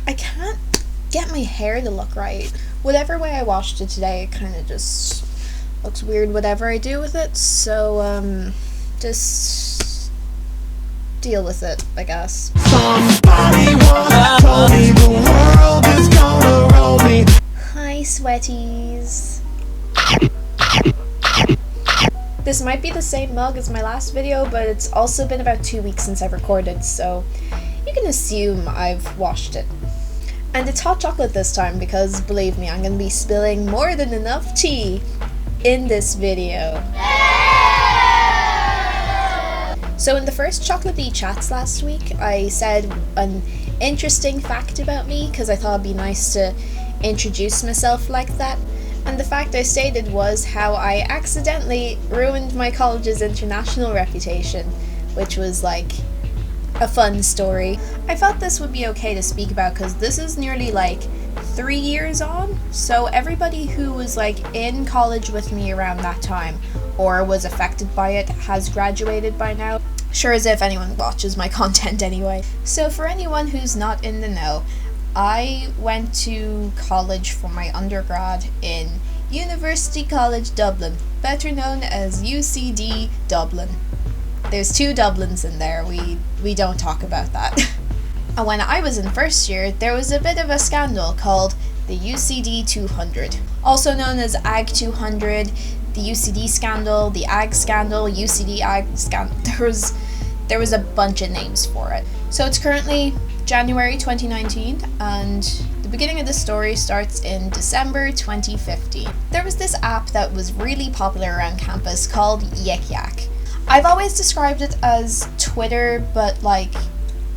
I can't get my hair to look right. Whatever way I washed it today, it kind of just looks weird whatever I do with it, so just deal with it, I guess. Somebody once told me the world is gonna roll me. Hi, sweaties. This might be the same mug as my last video, but it's also been about 2 weeks since I've recorded, so you can assume I've washed it. And it's hot chocolate this time because, believe me, I'm going to be spilling more than enough tea in this video. So in the first chocolatea chats last week, I said an interesting fact about me because I thought it'd be nice to introduce myself like that. And the fact I stated was how I accidentally ruined my college's international reputation, which was like a fun story. I felt this would be okay to speak about because this is nearly like 3 years on, so everybody who was like in college with me around that time or was affected by it has graduated by now. Sure as if anyone watches my content anyway. So for anyone who's not in the know, I went to college for my undergrad in University College Dublin, better known as UCD Dublin. There's 2 Dublins in there, we don't talk about that. And when I was in first year, there was a bit of a scandal called the UCD200, also known as AG 200, the UCD scandal, the AG scandal, UCD AG scandal. There was a bunch of names for it. So it's currently January 2019, and the beginning of the story starts in December 2015. There was this app that was really popular around campus called Yik Yak. I've always described it as Twitter, but like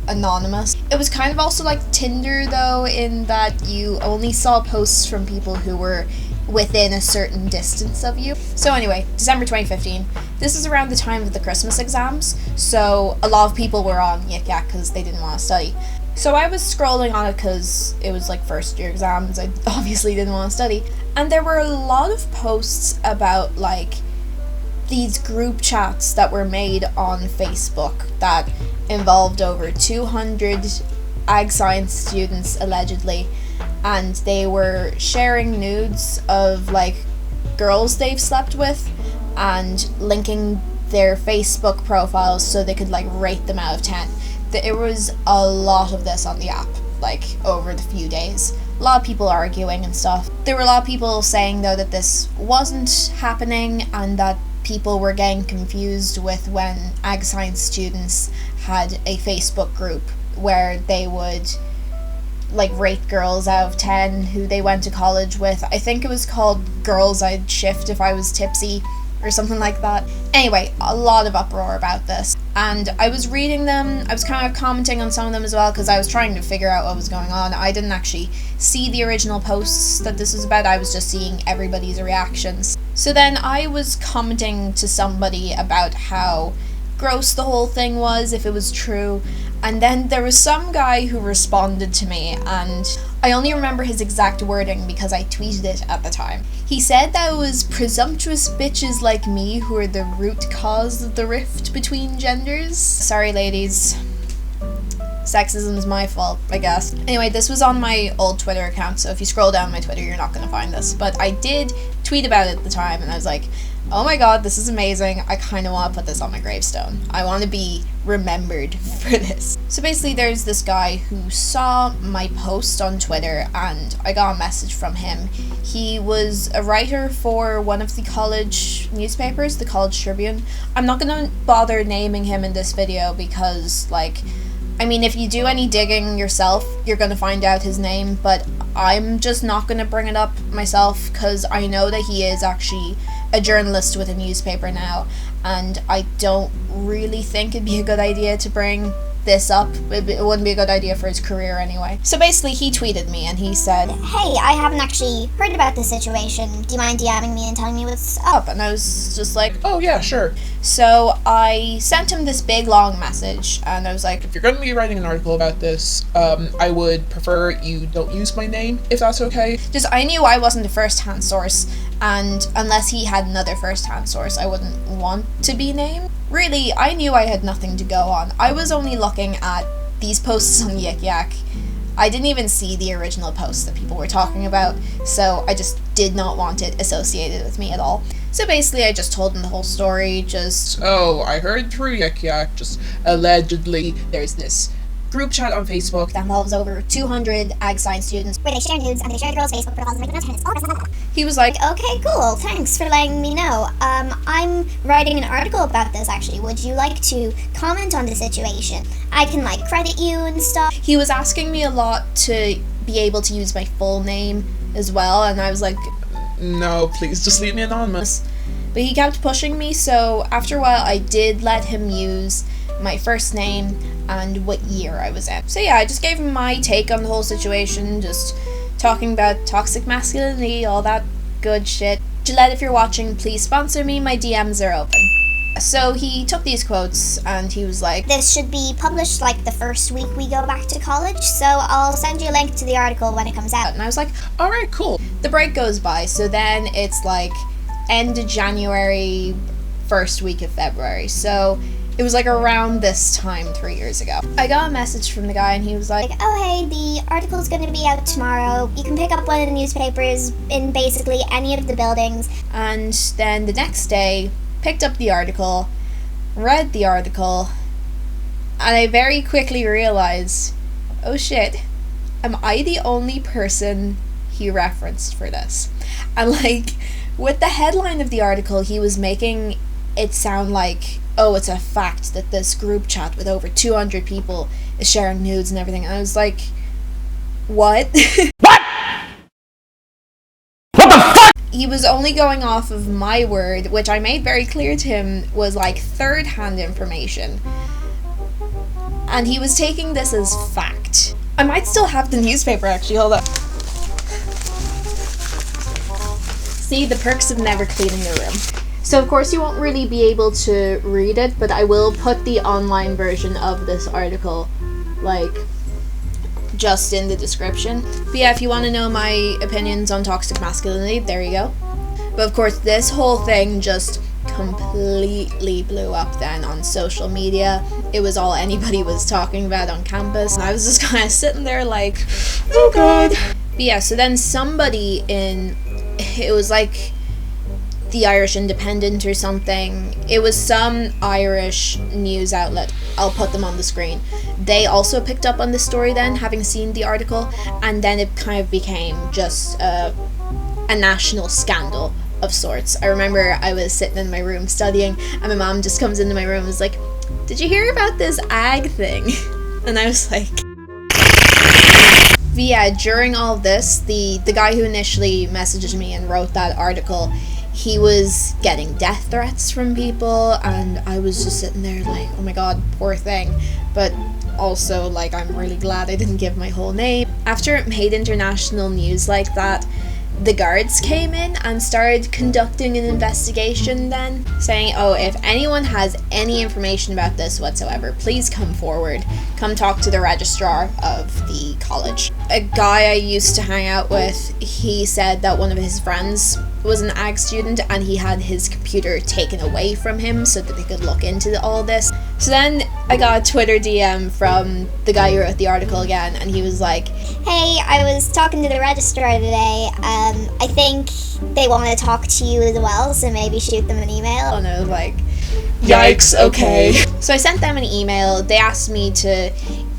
anonymous. It was kind of also like Tinder though, in that you only saw posts from people who were within a certain distance of you. So anyway, December 2015. This is around the time of the Christmas exams, so a lot of people were on Yik Yak because they didn't want to study. So I was scrolling on it because it was like first year exams, I obviously didn't want to study. And there were a lot of posts about like these group chats that were made on Facebook that involved over 200 ag science students allegedly, and they were sharing nudes of like girls they've slept with and linking their Facebook profiles so they could like rate them out of 10. There was a lot of this on the app, like over the few days. A lot of people arguing and stuff. There were a lot of people saying though that this wasn't happening and that people were getting confused with when ag science students had a Facebook group where they would like rate girls out of 10 who they went to college with. I think it was called Girls I'd Shift If I Was Tipsy or something like that. Anyway, a lot of uproar about this. And I was reading them, I was kind of commenting on some of them as well because I was trying to figure out what was going on. I didn't actually see the original posts that this was about, I was just seeing everybody's reactions. So then I was commenting to somebody about how gross the whole thing was, if it was true, and then there was some guy who responded to me, and I only remember his exact wording because I tweeted it at the time. He said that it was presumptuous bitches like me who are the root cause of the rift between genders. Sorry ladies, sexism is my fault, I guess. Anyway, this was on my old Twitter account, so if you scroll down my Twitter you're not going to find this, but I did tweet about it at the time and I was like, oh my god, this is amazing, I kind of want to put this on my gravestone. I want to be remembered for this. So basically there's this guy who saw my post on Twitter and I got a message from him. He was a writer for one of the college newspapers, the College Tribune. I'm not going to bother naming him in this video because like, I mean, if you do any digging yourself, you're going to find out his name, but I'm just not going to bring it up myself because I know that he is actually a journalist with a newspaper now, and I don't really think it'd be a good idea to bring this up. It wouldn't be a good idea for his career anyway. So basically he tweeted me and he said, "Hey, I haven't actually heard about this situation. Do you mind DMing me and telling me what's up?" And I was just like, oh yeah, sure. So I sent him this big long message and I was like, If you're going to be writing an article about this, I would prefer you don't use my name, if that's okay. just I knew I wasn't a first-hand source, and unless he had another first-hand source I wouldn't want to be named. Really, I knew I had nothing to go on. I was only looking at these posts on Yik Yak I didn't even see the original post that people were talking about, so I just did not want it associated with me at all. So basically, I just told him the whole story, Oh, I heard through Yik Yak, just allegedly, there's this group chat on Facebook that involves over 200 ag science students where they share nudes and they share the girls' Facebook profiles and make them notes. He was like, Okay, cool. Thanks for letting me know. I'm writing an article about this actually. Would you like to comment on the situation? I can like credit you and stuff. he was asking me a lot to be able to use my full name as well, and I was like, no, please just leave me anonymous. but he kept pushing me, so after a while I did let him use my first name and what year I was in. So yeah, I just gave him my take on the whole situation, just talking about toxic masculinity, all that good shit. Gillette, if you're watching, please sponsor me, my DMs are open. So he took these quotes and he was like, This should be published like the first week we go back to college, so I'll send you a link to the article when it comes out. and I was like, Alright, cool. the break goes by, so then it's like end of January, first week of February, so it was like around this time 3 years ago. I got a message from the guy and he was like, Oh hey, the article's gonna be out tomorrow. You can pick up one of the newspapers in basically any of the buildings. and then the next day, picked up the article, read the article, and I very quickly realized, oh shit, am I the only person he referenced for this? And like, with the headline of the article, he was making it sound like, oh, it's a fact that this group chat with over 200 people is sharing nudes and everything. And I was like, what? He was only going off of my word, which I made very clear to him was like third-hand information. And he was taking this as fact. I might still have the newspaper actually, hold up. See, the perks of never cleaning the room. So of course you won't really be able to read it, but I will put the online version of this article, like, just in the description. But yeah, if you want to know my opinions on toxic masculinity, there you go. But of course, this whole thing just completely blew up then on social media. It was all anybody was talking about on campus, and I was just kind of sitting there like, oh god. But yeah, so then somebody it was like the Irish Independent or something. It was some Irish news outlet. I'll put them on the screen. They also picked up on the story then, having seen the article, and then it kind of became just a national scandal of sorts. I remember I was sitting in my room studying, and my mom just comes into my room and was like, did you hear about this ag thing? And I was like... But yeah, during all of this, the guy who initially messaged me and wrote that article, he was getting death threats from people, and I was just sitting there like, oh my god, poor thing. But also, like, I'm really glad I didn't give my whole name. After it made international news like that, the guards came in and started conducting an investigation then, saying, oh, if anyone has any information about this whatsoever, please come forward. Come talk to the registrar of the college. A guy I used to hang out with, he said that one of his friends was an ag student and he had his computer taken away from him so that they could look into all this. So then I got a Twitter DM from the guy who wrote the article again, and he was like, Hey, I was talking to the registrar today. I think they want to talk to you as well, so maybe shoot them an email. and I was like, Yikes, okay. So I sent them an email. They asked me to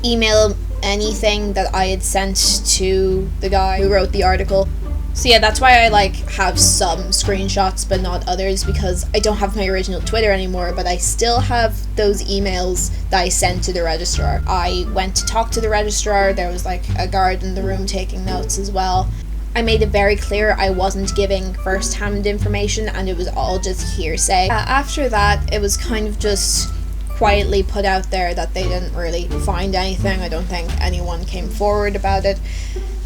email anything that I had sent to the guy who wrote the article. So yeah, that's why I like have some screenshots but not others, because I don't have my original Twitter anymore, but I still have those emails that I sent to the registrar. I went to talk to the registrar. There was like a guard in the room taking notes as well. I made it very clear I wasn't giving first-hand information and it was all just hearsay. After that, it was kind of just quietly put out there that they didn't really find anything. I don't think anyone came forward about it.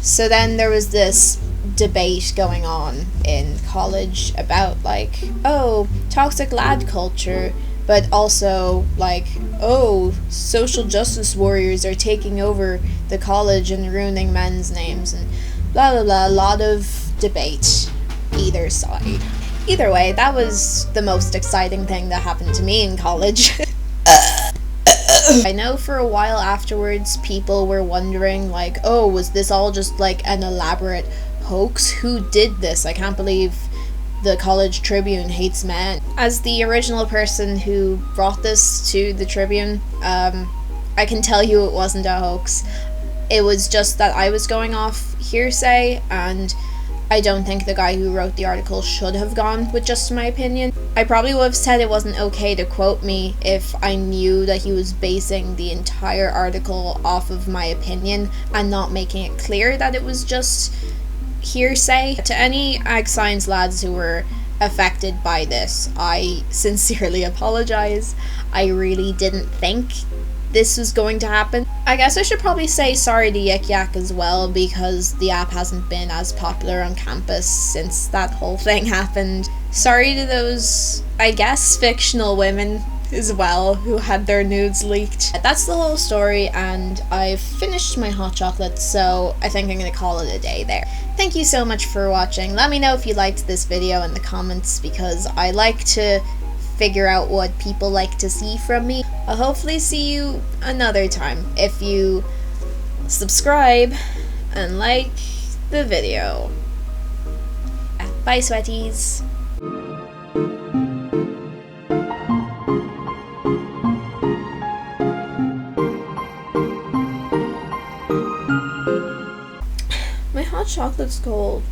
So then there was this debate going on in college about like, oh, toxic lad culture, but also like, oh, social justice warriors are taking over the college and ruining men's names and blah blah blah. A lot of debate either side. Either way, that was the most exciting thing that happened to me in college. I know for a while afterwards people were wondering like, oh, was this all just like an elaborate hoax? Who did this? I can't believe the College Tribune hates men. As the original person who brought this to the Tribune, I can tell you it wasn't a hoax. It was just that I was going off hearsay, and I don't think the guy who wrote the article should have gone with just my opinion. I probably would have said it wasn't okay to quote me if I knew that he was basing the entire article off of my opinion and not making it clear that it was just hearsay. To any ag science lads who were affected by this, I sincerely apologize. I really didn't think this was going to happen. I guess I should probably say sorry to Yik Yak as well, because the app hasn't been as popular on campus since that whole thing happened. Sorry to those, I guess, fictional women as well who had their nudes leaked. That's the whole story, and I've finished my hot chocolate, so I think I'm gonna call it a day there. Thank you so much for watching. Let me know if you liked this video in the comments, because I like to figure out what people like to see from me. I'll hopefully see you another time if you subscribe and like the video. Bye, sweaties. My hot chocolate's cold.